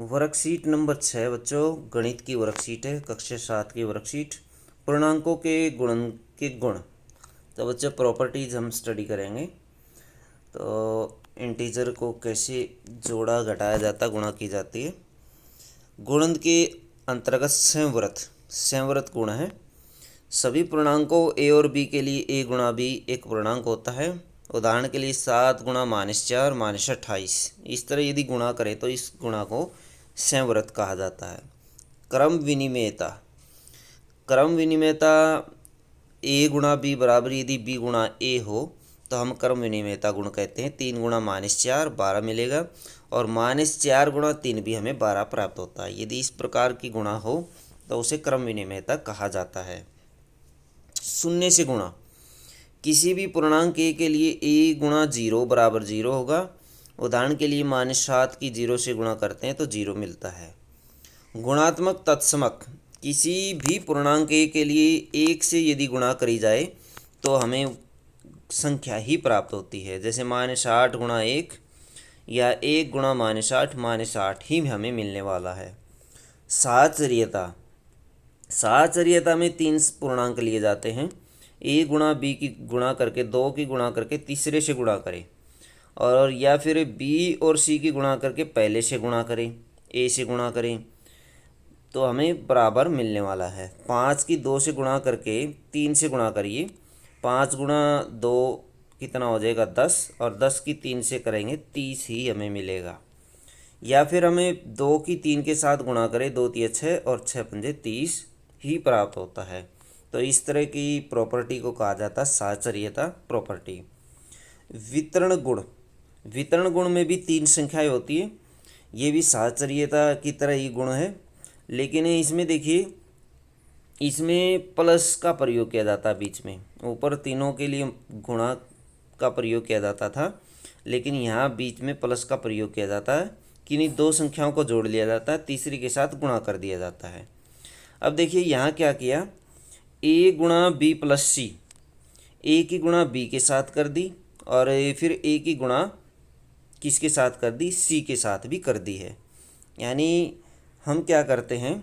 Worksheet number 6 बच्चों, गणित की वर्कशीट है, कक्षा 7 की वर्कशीट। पूर्णांकों के गुणन के गुण। तो बच्चों प्रॉपर्टीज हम स्टडी करेंगे। तो इंटीजर को कैसे जोड़ा घटाया जाता, गुणा की जाती है। गुणन के अंतर्गत संव्रत गुण है। सभी पूर्णांकों ए और बी के लिए ए गुणा बी एक पूर्णांक होता है। उदाहरण के लिए 7 गुणा -4 -28। इस तरह यदि गुणा करें तो इस गुणा को संव्रत कहा जाता है। क्रम विनिमेयता ए गुणा बी बराबर यदि बी गुणा ए हो तो हम क्रम विनिमेयता गुण कहते हैं। 3 गुणा -4 12 मिलेगा और -4 गुणा 3 भी हमें 12 प्राप्त होता है। यदि इस प्रकार की गुणा हो तो उसे क्रम विनिमेयता कहा जाता है। शून्य से गुणा। किसी भी पूर्णांक ए के लिए ए गुणा 0 बराबर 0 होगा। उदाहरण के लिए -7 की 0 से गुणा करते हैं तो 0 मिलता है। गुणात्मक तत्समक। किसी भी पूर्णांक ए के लिए 1 से यदि गुणा करी जाए तो हमें संख्या ही प्राप्त होती है। जैसे -8 गुणा 1 या 1 गुणा -8 -8 ही हमें मिलने वाला है। साहचर्यता में 3 पूर्णांक लिए जाते हैं। ए गुणा बी की गुणा करके 2 की गुणा करके तीसरे से गुणा करें, और या फिर बी और सी की गुणा करके पहले से गुणा करें, ए से गुणा करें तो हमें बराबर मिलने वाला है। 5 की 2 से गुणा करके 3 से गुणा करिए, 5 गुणा 2 कितना हो जाएगा 10, और 10 की 3 से करेंगे 30 ही हमें मिलेगा। या फिर हमें 2 की 3 के साथ गुणा करें, 2 तिया 6 और 6 पंजे 30 ही प्राप्त होता है। तो इस तरह की प्रॉपर्टी को कहा जाता है साहचर्यता प्रॉपर्टी। वितरण गुण में भी 3 संख्याएं होती है। ये भी साहचर्यता की तरह ही गुण है, लेकिन इसमें देखिए, इसमें प्लस का प्रयोग किया जाता है बीच में। ऊपर तीनों के लिए गुणा का प्रयोग किया जाता था, लेकिन यहाँ बीच में प्लस का प्रयोग किया जाता है। किन्हीं 2 संख्याओं को जोड़ लिया जाता है, तीसरी के साथ गुणा कर दिया जाता है। अब देखिए यहाँ क्या किया, ए गुणा बी प्लस सी, ए की गुणा बी के साथ कर दी, और फिर ए की गुणा किसके साथ कर दी, सी के साथ भी कर दी है। यानी हम क्या करते हैं,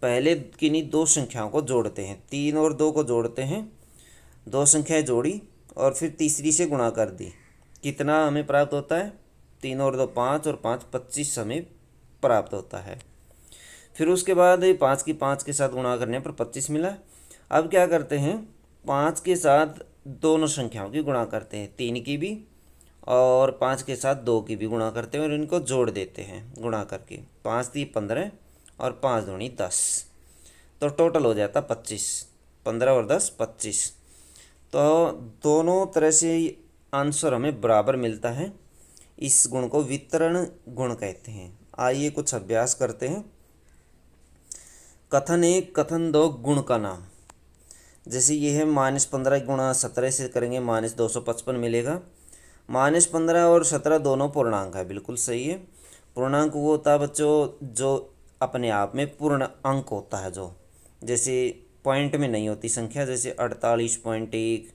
पहले किन्हीं 2 संख्याओं को जोड़ते हैं, 3 और 2 को जोड़ते हैं, 2 संख्याएं जोड़ी और फिर तीसरी से गुणा कर दी। कितना हमें प्राप्त होता है, 3 और 2 5 और 5 25 हमें प्राप्त होता है। फिर उसके बाद 5 की 5 के साथ गुणा करने पर 25 मिला। अब क्या करते हैं, 5 के साथ दोनों संख्याओं की गुणा करते हैं, 3 की भी और 5 के साथ 2 की भी गुणा करते हैं और इनको जोड़ देते हैं गुणा करके। 5 × 3 = 15 और 5 दूनी 10, तो टोटल हो जाता 25। 15 और 10 25। तो दोनों तरह से आंसर हमें बराबर मिलता है। इस गुण को वितरण गुण कहते हैं। आइए कुछ अभ्यास करते हैं। कथन 1, कथन 2 गुण का नाम। जैसे ये है -15 गुणा 17 से करेंगे -255 मिलेगा। -15 और 17 दोनों पूर्णांक है, बिल्कुल सही है। पूर्णांक वो होता है बच्चों जो अपने आप में पूर्ण अंक होता है, जो जैसे पॉइंट में नहीं होती संख्या, जैसे 48.1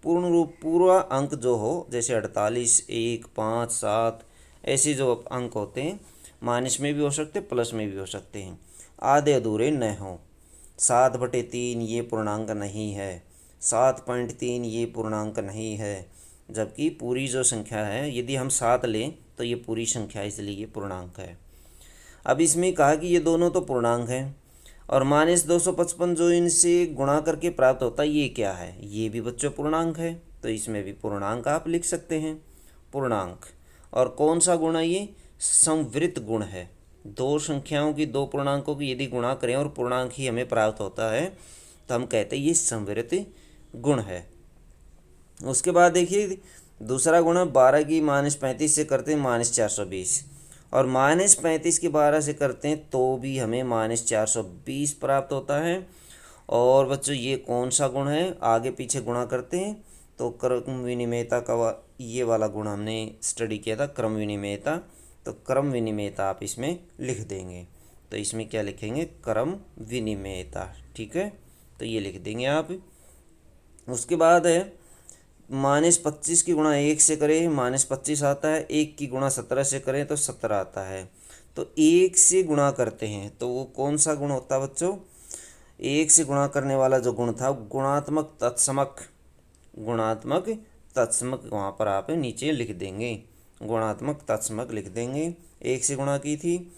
पूरा अंक जो हो, जैसे 48, 1, 5, 7 ऐसे जो अंक होते हैं, माइनस में भी हो सकते प्लस में भी हो सकते हैं, आधे अधूरे न हों। 7/3 ये पूर्णांक नहीं है, 7.3 ये पूर्णांक नहीं है, जबकि पूरी जो संख्या है यदि हम 7 लें तो ये पूरी संख्या, इसलिए ये पूर्णांक है। अब इसमें कहा कि ये दोनों तो पूर्णांक हैं, और -255 जो इनसे गुणा करके प्राप्त होता है ये क्या है, ये भी बच्चों पूर्णांक है, तो इसमें भी पूर्णांक आप लिख सकते हैं, पूर्णांक। और कौन सा गुण है ये, संवृत गुण है। 2 संख्याओं की 2 पूर्णांकों की यदि गुणा करें और पूर्णांक ही हमें प्राप्त होता है तो हम कहते हैं ये संवृत गुण है। उसके बाद देखिए दूसरा गुण है, 12 की -35 से करते हैं -420, और -35 की 12 से करते हैं तो भी हमें -420 प्राप्त होता है। और बच्चों ये कौन सा गुण है, आगे पीछे गुणा करते हैं तो क्रम विनिमेयता का ये वाला गुण हमने स्टडी किया था, क्रम विनिमेयता। तो क्रम विनिमेयता आप इसमें लिख देंगे, तो इसमें क्या लिखेंगे, क्रम विनिमेयता, ठीक है, तो ये लिख देंगे आप। उसके बाद है -25 की गुणा 1 से करें -25 आता है, 1 की गुणा 17 से करें तो 17 आता है। तो 1 से गुणा करते हैं तो वो कौन सा गुण होता है बच्चों? 1 से गुणा करने वाला जो गुण था गुणात्मक तत्समक, गुणात्मक तत्समक वहाँ पर आप नीचे लिख देंगे, गुणात्मक तत्समक लिख देंगे। 1 से गुणा की थी।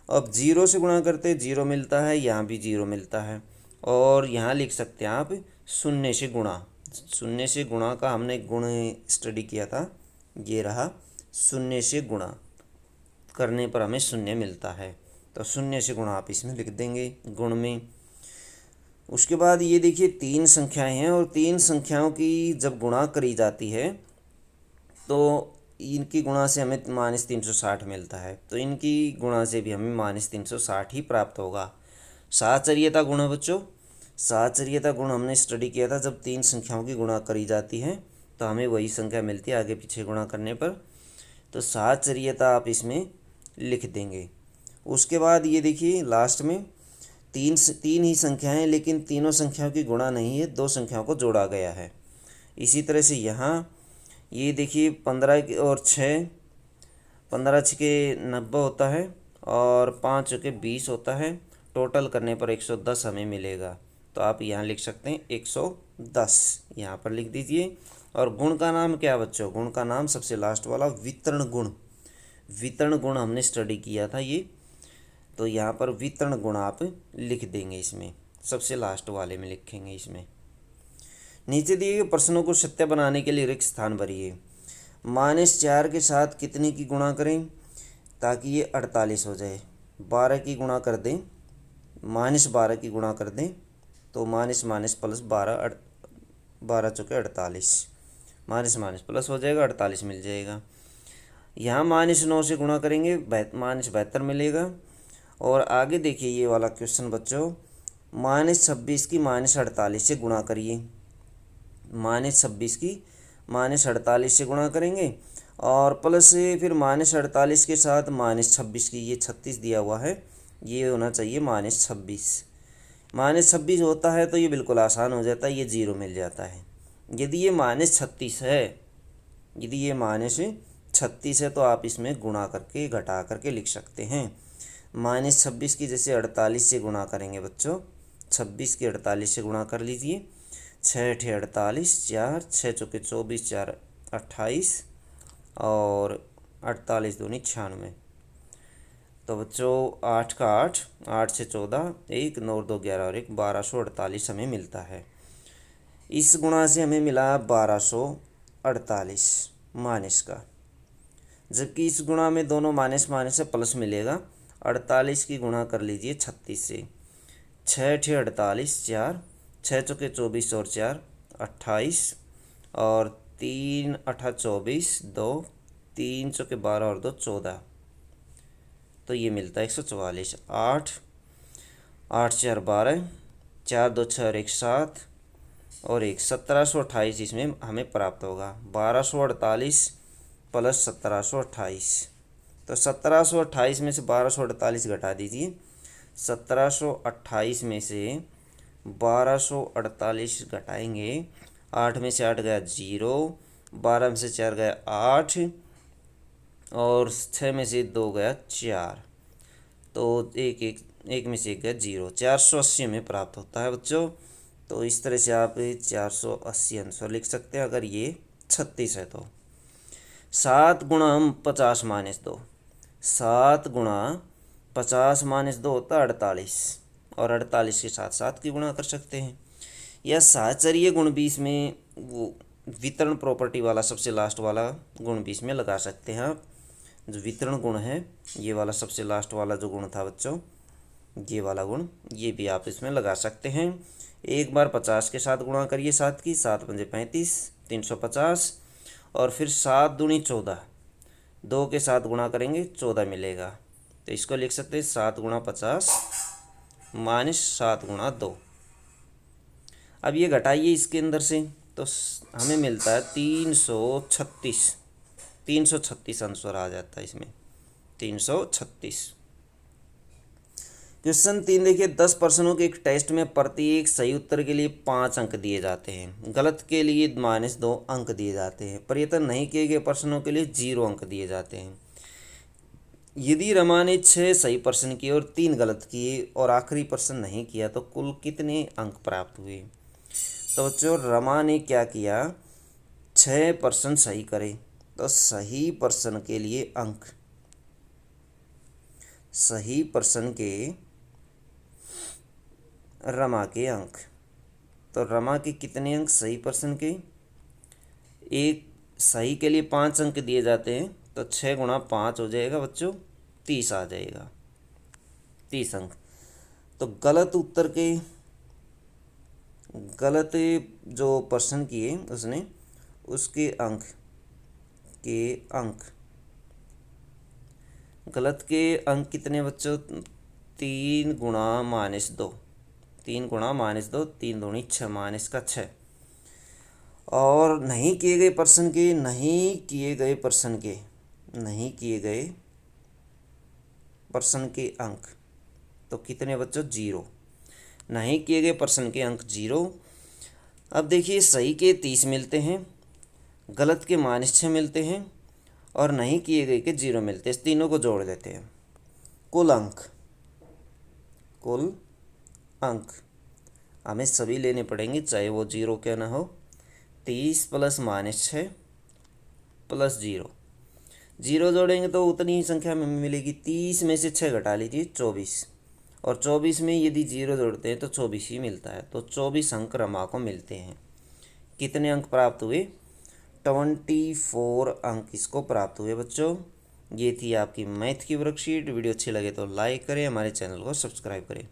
अब 0 से गुणा करते 0 मिलता है, यहाँ भी 0 मिलता है। और यहाँ लिख सकते हैं आप 0 से गुणा, 0 से गुणा का हमने गुण स्टडी किया था, ये रहा 0 से गुणा करने पर हमें 0 मिलता है। तो 0 से गुणा आप इसमें लिख देंगे गुण में। उसके बाद ये देखिए 3 संख्याएं हैं और 3 संख्याओं की जब गुणा करी जाती है तो इनकी गुणा से हमें -360 मिलता है, तो इनकी गुणा से भी हमें -360 ही प्राप्त होगा। साहचर्यता गुण है बच्चों, साहचर्यता गुण हमने स्टडी किया था, जब 3 संख्याओं की गुणा करी जाती है तो हमें वही संख्या मिलती है आगे पीछे गुणा करने पर। तो साहचर्यता आप इसमें लिख देंगे। उसके बाद ये देखिए लास्ट में तीन ही संख्याएं, लेकिन तीनों संख्याओं की गुणा नहीं है, 2 संख्याओं को जोड़ा गया है। इसी तरह से यहाँ ये देखिए 15 और 6, 15 छके 90 होता है और 5 चौके 20 होता है। टोटल करने पर 110 हमें मिलेगा। तो आप यहाँ लिख सकते हैं 110, यहाँ पर लिख दीजिए। और गुण का नाम क्या बच्चों? गुण का नाम सबसे लास्ट वाला वितरण गुण, वितरण गुण हमने स्टडी किया था ये। तो यहाँ पर वितरण गुण आप लिख देंगे, इसमें सबसे लास्ट वाले में लिखेंगे इसमें। नीचे दिए गए प्रश्नों को सत्य बनाने के लिए रिक्त स्थान भरिए। -4 के साथ कितने की गुणा करें ताकि ये 48 हो जाए? 12 की गुणा कर दें, -12 की गुणा कर दें तो माइनस माइनस प्लस 12, 12 चौके 48, माइनस माइनस प्लस हो जाएगा, 48 मिल जाएगा। यहाँ -9 से गुणा करेंगे, -72 मिलेगा। और आगे देखिए ये वाला क्वेश्चन बच्चों, -26 की -48 से गुणा करिए। -26 की -48 से गुणा करेंगे और प्लस से फिर -48 के साथ -26 की, ये 36 दिया हुआ है, ये होना चाहिए -26। -26 होता है तो ये बिल्कुल आसान हो जाता है, ये 0 मिल जाता है। यदि ये -36 है, यदि ये -36 है तो आप इसमें गुणा करके घटा करके लिख सकते हैं। -26 की जैसे 48 से गुणा करेंगे बच्चों, 26 की 48 से गुणा कर लीजिए। 6 × 48, 4, 6 चौके 24, 4 28 और 48 दूनी 96। तो बच्चों 8 का 8, 8 से 14, 1, 9 2 11 और 1, 1248 हमें मिलता है। इस गुणा से हमें मिला 1248 माइनस का, जबकि इस गुणा में दोनों माइनस माइनस से प्लस मिलेगा। 48 की गुणा कर लीजिए 36 से। 6 × 48, 4, 6 चौके 24 और 4 28 और 3 8 24, 2, 3 चौके 12 और 2 14, तो ये मिलता है 144। 8, 8 4 12, 4 2 6 और 1 7 और 1 1728 इसमें हमें प्राप्त होगा। 1248 प्लस 1728, तो 1728 में से 1248 घटा दीजिए। 1728 में से 1248 घटाएंगे, 8 में से 8 गया 0, 12 में से 4 गया 8 और 6 में से 2 गया 4, तो एक में से 1 गया 0। 480 में प्राप्त होता है बच्चों। तो इस तरह से आप 480 आंसर लिख सकते हैं अगर ये 36 है तो। 7 × 50 - 2, 7 × 50 - 2 होता है 48 और 48 के साथ 7 की गुणा कर सकते हैं। यह साहचर्य गुण भी इसमें, वो वितरण प्रॉपर्टी वाला सबसे लास्ट वाला गुण भी इसमें लगा सकते हैं आप। जो वितरण गुण है ये वाला सबसे लास्ट वाला जो गुण था बच्चों, ये वाला गुण, ये भी आप इसमें लगा सकते हैं। एक बार 50 के साथ गुणा करिए 7 की, 7 पंजे 35, 350 और फिर 7 दूनी 14, 2 के साथ गुणा करेंगे 14 मिलेगा। तो इसको लिख सकते हैं 7 × 50 - 7 × 2। अब ये घटाइए इसके अंदर से तो हमें मिलता है 336, 336 आंसर आ जाता है इसमें, 336। क्वेश्चन 3 देखिए, 10 प्रश्नों के एक टेस्ट में प्रत्येक सही उत्तर के लिए 5 अंक दिए जाते हैं, गलत के लिए -2 अंक दिए जाते हैं, प्रयत्न नहीं किए गए प्रश्नों के लिए 0 अंक दिए जाते हैं। यदि रमा ने 6 सही प्रश्न किए और 3 गलत किए और आखिरी प्रश्न नहीं किया तो कुल कितने अंक प्राप्त हुए। तो बच्चों रमा ने क्या किया, 6 प्रश्न सही करे, तो सही प्रश्न के लिए अंक, सही प्रश्न के रमा के अंक, तो रमा के कितने अंक सही प्रश्न के, एक सही के लिए 5 अंक दिए जाते हैं, तो 6 गुणा 5 हो जाएगा बच्चों, 30 आ जाएगा, 30 अंक। तो गलत उत्तर के, गलत जो प्रश्न किए उसने, उसके अंक के अंक, गलत के अंक कितने बच्चों, 3 गुणा -2, 3 गुणा -2, 3 दूनी 6, माइनस का 6। और नहीं किए गए प्रश्न के, नहीं किए गए प्रश्न के, नहीं किए गए प्रश्न के अंक, तो कितने बच्चों, 0। नहीं किए गए प्रश्न के अंक 0। अब देखिए सही के 30 मिलते हैं, गलत के -6 मिलते हैं और नहीं किए गए के 0 मिलते हैं। इस तीनों को जोड़ देते हैं, कुल अंक, कुल अंक हमें सभी लेने पड़ेंगे, चाहे वो 0 क्या ना हो। 30 प्लस -6 प्लस 0, 0 जोड़ेंगे तो उतनी ही संख्या में मिलेगी। 30 में से 6 घटा लीजिए, 24, और 24 में यदि 0 जोड़ते हैं तो 24 ही मिलता है। तो 24 अंक रमा को मिलते हैं। कितने अंक प्राप्त हुए, 24 अंक इसको प्राप्त हुए बच्चों। ये थी आपकी मैथ की वर्कशीट। वीडियो अच्छी लगे तो लाइक करें, हमारे चैनल को सब्सक्राइब करें।